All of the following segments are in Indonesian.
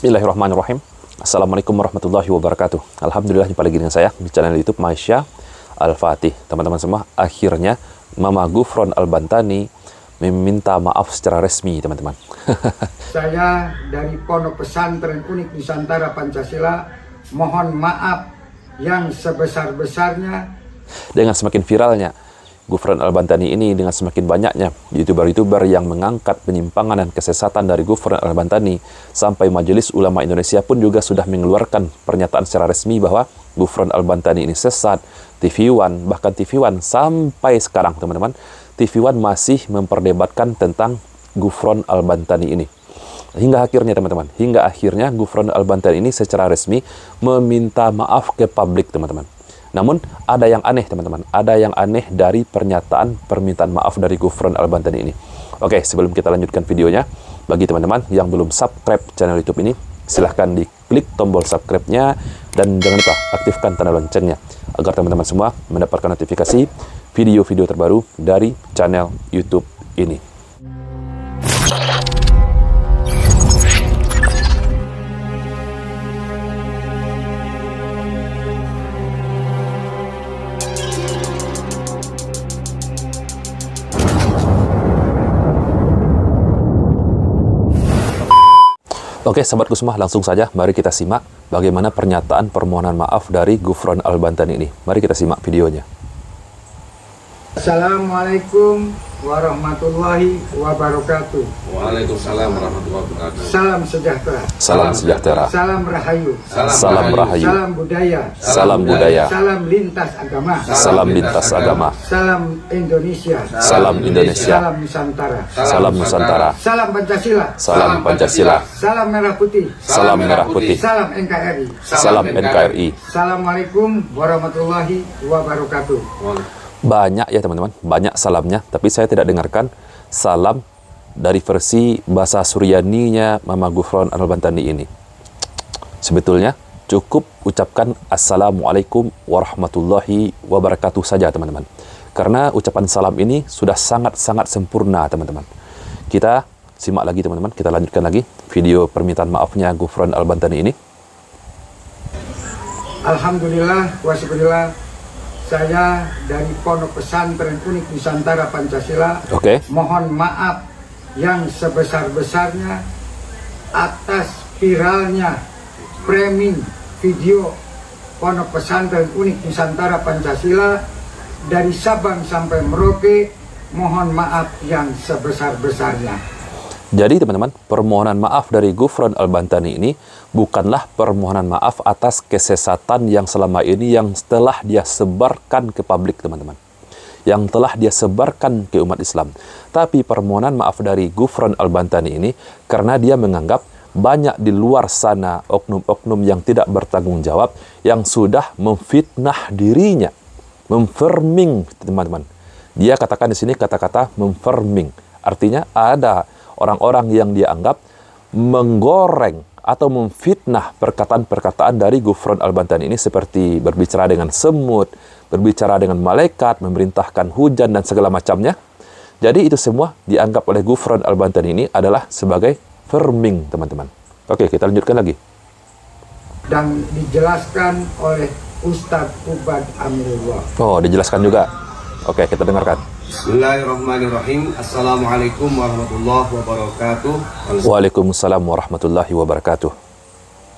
Bismillahirrahmanirrahim. Assalamualaikum warahmatullahi wabarakatuh. Alhamdulillah, jumpa lagi dengan saya di channel YouTube Maisha Al-Fatih. Teman-teman semua, akhirnya Mama Ghufron Al-Bantani meminta maaf secara resmi, teman-teman. Saya dari Pondok Pesantren Unik Nusantara Pancasila mohon maaf yang sebesar-besarnya. Dengan semakin viralnya Ghufron Al-Bantani ini, dengan semakin banyaknya YouTuber-YouTuber yang mengangkat penyimpangan dan kesesatan dari Ghufron Al-Bantani, sampai Majelis Ulama Indonesia pun juga sudah mengeluarkan pernyataan secara resmi bahwa Ghufron Al-Bantani ini sesat. TV One, bahkan TV One sampai sekarang, teman-teman, TV One masih memperdebatkan tentang Ghufron Al-Bantani ini. Hingga akhirnya, teman-teman, Ghufron Al-Bantani ini secara resmi meminta maaf ke publik, teman-teman. Namun, ada yang aneh, teman-teman. Ada yang aneh dari pernyataan permintaan maaf dari Ghufron Al-Bantani ini. Oke, sebelum kita lanjutkan videonya, bagi teman-teman yang belum subscribe channel YouTube ini, silahkan diklik tombol subscribe-nya dan jangan lupa aktifkan tanda loncengnya agar teman-teman semua mendapatkan notifikasi video-video terbaru dari channel YouTube ini. Oke, sahabatku semua, langsung saja mari kita simak bagaimana pernyataan permohonan maaf dari Ghufron Al-Bantani ini. Mari kita simak videonya. Assalamualaikum warahmatullahi wabarakatuh. Waalaikumsalam warahmatullahi wabarakatuh. Salam sejahtera. Salam sejahtera. Salam rahayu. Salam rahayu. Salam budaya. Salam budaya. Salam lintas agama. Salam lintas agama. Salam Indonesia. Salam Indonesia. Salam Nusantara. Salam Nusantara. Salam Pancasila. Salam Pancasila. Salam merah putih. Salam merah putih. Salam NKRI. Salam NKRI. Assalamualaikum warahmatullahi wabarakatuh. Banyak ya, teman-teman, banyak salamnya, tapi saya tidak dengarkan salam dari versi bahasa Suryaninya Mama Ghufron Al-Bantani ini. Sebetulnya cukup ucapkan Assalamualaikum warahmatullahi wabarakatuh saja, teman-teman. Karena ucapan salam ini sudah sangat-sangat sempurna, teman-teman. Kita simak lagi, teman-teman. Kita lanjutkan lagi video permintaan maafnya Ghufron Al-Bantani ini. Alhamdulillah wa syukurillah. Saya dari Pondok Pesantren Unik Nusantara Pancasila mohon maaf yang sebesar-besarnya atas viralnya framing video Pondok Pesantren Unik Nusantara Pancasila dari Sabang sampai Merauke. Mohon maaf yang sebesar-besarnya. Jadi, teman-teman, permohonan maaf dari Ghufron Al-Bantani ini bukanlah permohonan maaf atas kesesatan yang selama ini yang telah dia sebarkan ke publik, teman-teman. Yang telah dia sebarkan ke umat Islam. Tapi permohonan maaf dari Ghufron Al-Bantani ini karena dia menganggap banyak di luar sana oknum-oknum yang tidak bertanggung jawab yang sudah memfitnah dirinya. Memframing, teman-teman. Dia katakan di sini kata-kata memframing. Artinya ada orang-orang yang dia anggap menggoreng atau memfitnah perkataan-perkataan dari Ghufron Al-Bantani ini, seperti berbicara dengan semut, berbicara dengan malaikat, memerintahkan hujan dan segala macamnya. Jadi itu semua dianggap oleh Ghufron Al-Bantani ini adalah sebagai framing, teman-teman. Oke, kita lanjutkan lagi. Dan dijelaskan oleh Ustadz Ubad Amirullah. Oh, dijelaskan juga. Oke, kita dengarkan. Bismillahirrahmanirrahim. Assalamualaikum warahmatullahi wabarakatuh. Waalaikumsalam warahmatullahi wabarakatuh.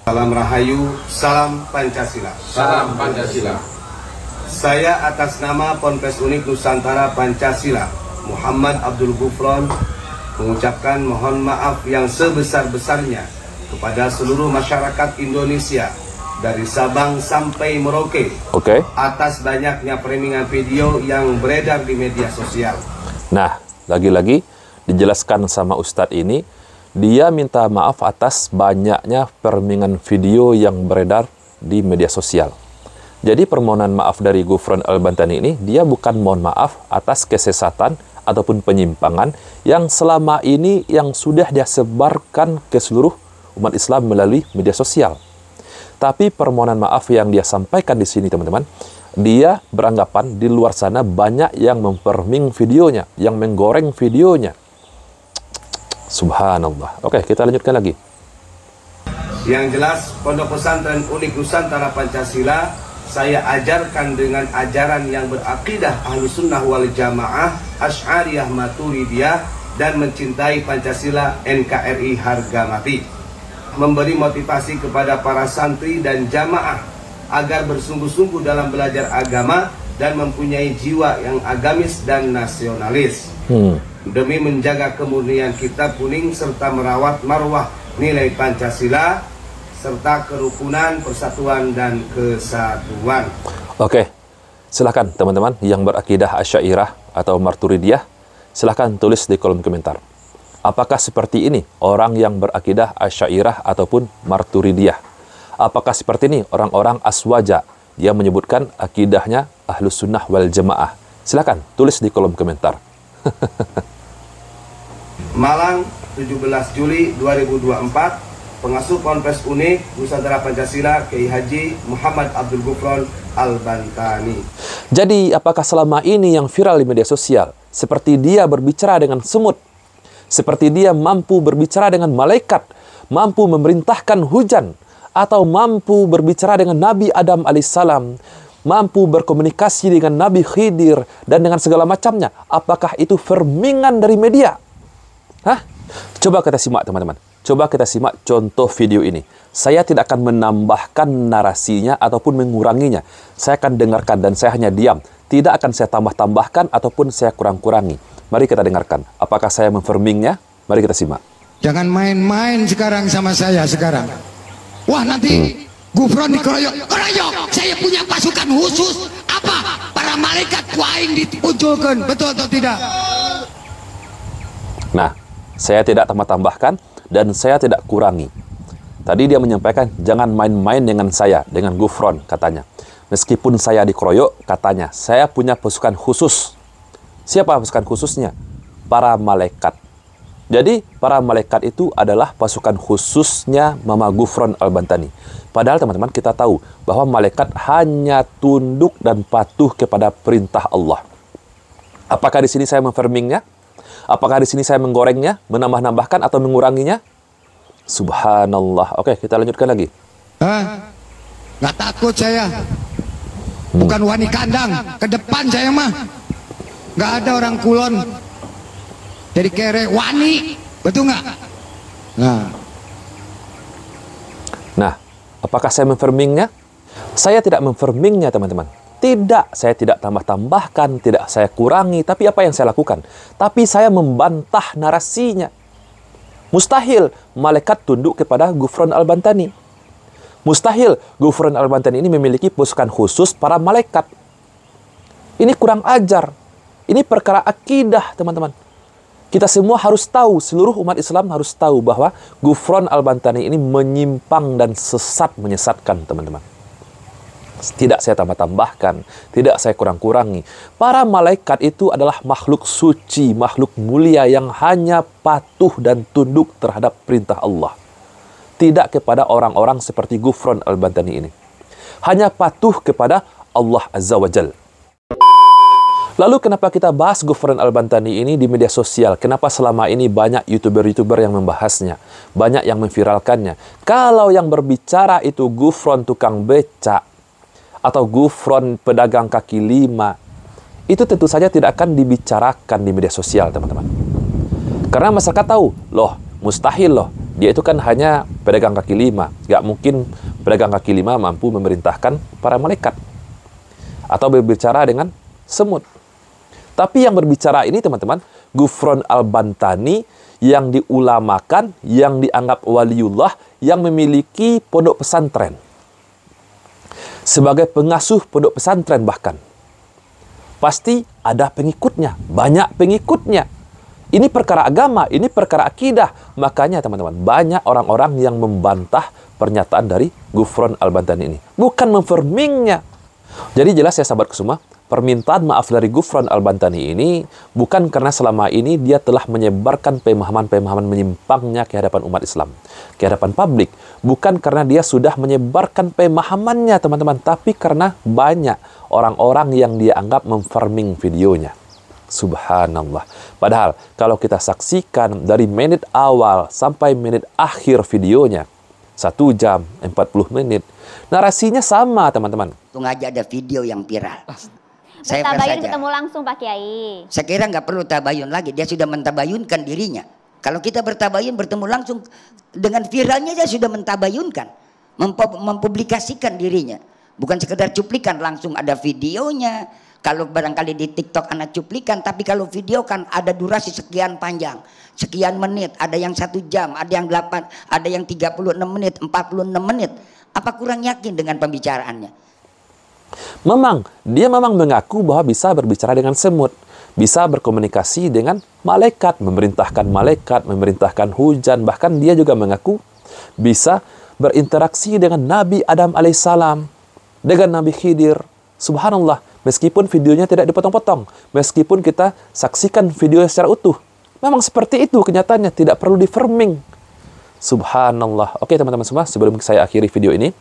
Salam rahayu, salam Pancasila. Salam Pancasila. Saya atas nama Ponpes Unik Nusantara Pancasila, Muhammad Abdul Ghufron, mengucapkan mohon maaf yang sebesar-besarnya kepada seluruh masyarakat Indonesia dari Sabang sampai Merauke atas banyaknya framing video yang beredar di media sosial. Nah, lagi-lagi dijelaskan sama Ustadz ini, dia minta maaf atas banyaknya framing video yang beredar di media sosial. Jadi permohonan maaf dari Ghufron Al-Bantani ini, dia bukan mohon maaf atas kesesatan ataupun penyimpangan yang selama ini yang sudah dia sebarkan ke seluruh umat Islam melalui media sosial. Tapi permohonan maaf yang dia sampaikan di sini, teman-teman, dia beranggapan di luar sana banyak yang memframing videonya, yang menggoreng videonya. Subhanallah. Oke, kita lanjutkan lagi. Yang jelas, Pondok Pesantren Unik Nusantara Pancasila saya ajarkan dengan ajaran yang berakidah Ahlussunnah wal Jamaah, Asy'ariyah Maturidiyah, dan mencintai Pancasila NKRI harga mati. Memberi motivasi kepada para santri dan jamaah agar bersungguh-sungguh dalam belajar agama dan mempunyai jiwa yang agamis dan nasionalis. Demi menjaga kemurnian kitab kuning serta merawat marwah nilai Pancasila serta kerukunan, persatuan, dan kesatuan. Oke, silahkan teman-teman yang berakidah Asy'ariyah atau Maturidiyah, silahkan tulis di kolom komentar. Apakah seperti ini orang yang berakidah Asy'ariyah ataupun Maturidiyah? Apakah seperti ini orang-orang Aswaja yang menyebutkan akidahnya Ahlussunnah wal Jamaah? Silahkan tulis di kolom komentar. Malang, 17 Juli 2024. Pengasuh Ponpes Unik Nusantara Pancasila Kiai Haji Muhammad Abdul Gufron Al-Bantani. Jadi, apakah selama ini yang viral di media sosial, seperti dia berbicara dengan semut, seperti dia mampu berbicara dengan malaikat, mampu memerintahkan hujan, atau mampu berbicara dengan Nabi Adam alaihissalam, mampu berkomunikasi dengan Nabi Khidir, dan dengan segala macamnya, apakah itu firmingan dari media? Hah? Coba kita simak, teman-teman. Coba kita simak contoh video ini. Saya tidak akan menambahkan narasinya ataupun menguranginya. Saya akan dengarkan dan saya hanya diam. Tidak akan saya tambah-tambahkan ataupun saya kurang-kurangi. Mari kita dengarkan. Apakah saya memfirmingnya? Mari kita simak. Jangan main-main sekarang sama saya sekarang. Wah, nanti Gufron dikeroyok. Keroyok, saya punya pasukan khusus. Apa? Para malaikat kuaing dimunculkan. Betul atau tidak? Nah, saya tidak tambah-tambahkan dan saya tidak kurangi. Tadi dia menyampaikan, jangan main-main dengan saya, dengan Gufron, katanya. Meskipun saya dikeroyok, katanya, saya punya pasukan khusus. Siapa pasukan khususnya? Para malaikat. Jadi, para malaikat itu adalah pasukan khususnya Mama Gufron Al-Bantani. Padahal, teman-teman, kita tahu bahwa malaikat hanya tunduk dan patuh kepada perintah Allah. Apakah di sini saya memfirmingnya? Apakah di sini saya menggorengnya, menambah-nambahkan atau menguranginya? Subhanallah. Oke, kita lanjutkan lagi. Hah? Nggak takut saya. Bukan wani kandang. Ke depan saya mah. Nggak ada orang kulon. Jadi kere wani. Betul nggak? Nah, apakah saya memfirmingnya? Saya tidak memfirmingnya, teman-teman. Tidak, saya tidak tambah-tambahkan, tidak saya kurangi. Tapi apa yang saya lakukan? Tapi saya membantah narasinya. Mustahil malaikat tunduk kepada Gufron Al-Bantani. Mustahil Gufron Al-Bantani ini memiliki pasukan khusus para malaikat. Ini kurang ajar. Ini perkara akidah, teman-teman. Kita semua harus tahu, seluruh umat Islam harus tahu bahwa Gufron Al-Bantani ini menyimpang dan sesat, menyesatkan, teman-teman. Tidak saya tambah-tambahkan, tidak saya kurang-kurangi. Para malaikat itu adalah makhluk suci, makhluk mulia yang hanya patuh dan tunduk terhadap perintah Allah. Tidak kepada orang-orang seperti Gufron Al-Bantani ini. Hanya patuh kepada Allah Azza wa Jal. Lalu kenapa kita bahas Gufron Al-Bantani ini di media sosial? Kenapa selama ini banyak YouTuber-YouTuber yang membahasnya? Banyak yang memviralkannya? Kalau yang berbicara itu Gufron tukang becak, atau Gufron pedagang kaki lima, itu tentu saja tidak akan dibicarakan di media sosial, teman-teman. Karena masyarakat tahu, loh, mustahil loh, dia itu kan hanya pedagang kaki lima. Gak mungkin pedagang kaki lima mampu memerintahkan para malaikat. Atau berbicara dengan semut. Tapi yang berbicara ini, teman-teman, Gufron Al-Bantani yang diulamakan, yang dianggap waliullah, yang memiliki pondok pesantren. Sebagai pengasuh pondok pesantren bahkan. Pasti ada pengikutnya, banyak pengikutnya. Ini perkara agama, ini perkara akidah. Makanya teman-teman, banyak orang-orang yang membantah pernyataan dari Gufron Al-Bantani ini. Bukan memfirmingnya. Jadi jelas ya sahabat semua, permintaan maaf dari Gufron Al-Bantani ini bukan karena selama ini dia telah menyebarkan pemahaman-pemahaman menyimpangnya ke hadapan umat Islam, ke hadapan publik. Bukan karena dia sudah menyebarkan pemahamannya, teman-teman, tapi karena banyak orang-orang yang dia anggap memfarming videonya. Subhanallah. Padahal kalau kita saksikan dari menit awal sampai menit akhir videonya, 1 jam, 40 menit. Narasinya sama, teman-teman. Untung aja ada video yang viral. Saya Bertabayun saja. ketemu langsung Pak Kiai. Saya kira nggak perlu tabayun lagi. Dia sudah mentabayunkan dirinya. Kalau kita bertabayun bertemu langsung dengan viralnya dia sudah mentabayunkan, mempublikasikan dirinya. Bukan sekedar cuplikan, langsung ada videonya. Kalau barangkali di TikTok anak cuplikan, tapi kalau video kan ada durasi sekian panjang, sekian menit, ada yang 1 jam, ada yang 8, ada yang 36 menit, 46 menit. Apa kurang yakin dengan pembicaraannya? Dia memang mengaku bahwa bisa berbicara dengan semut, bisa berkomunikasi dengan malaikat, memerintahkan hujan, bahkan dia juga mengaku bisa berinteraksi dengan Nabi Adam alaihissalam, dengan Nabi Khidir. Subhanallah, meskipun videonya tidak dipotong-potong, meskipun kita saksikan video secara utuh, memang seperti itu kenyataannya, tidak perlu di-framing. Subhanallah. Oke teman-teman semua, sebelum saya akhiri video ini,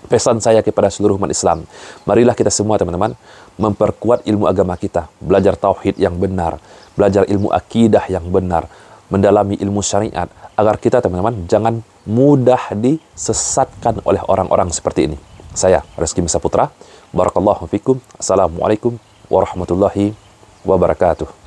pesan saya kepada seluruh umat Islam, marilah kita semua teman-teman memperkuat ilmu agama kita, belajar tauhid yang benar, belajar ilmu akidah yang benar, mendalami ilmu syariat, agar kita teman-teman jangan mudah disesatkan oleh orang-orang seperti ini. Saya Reski Misa Putra, barakallahu fikum, assalamualaikum warahmatullahi wabarakatuh.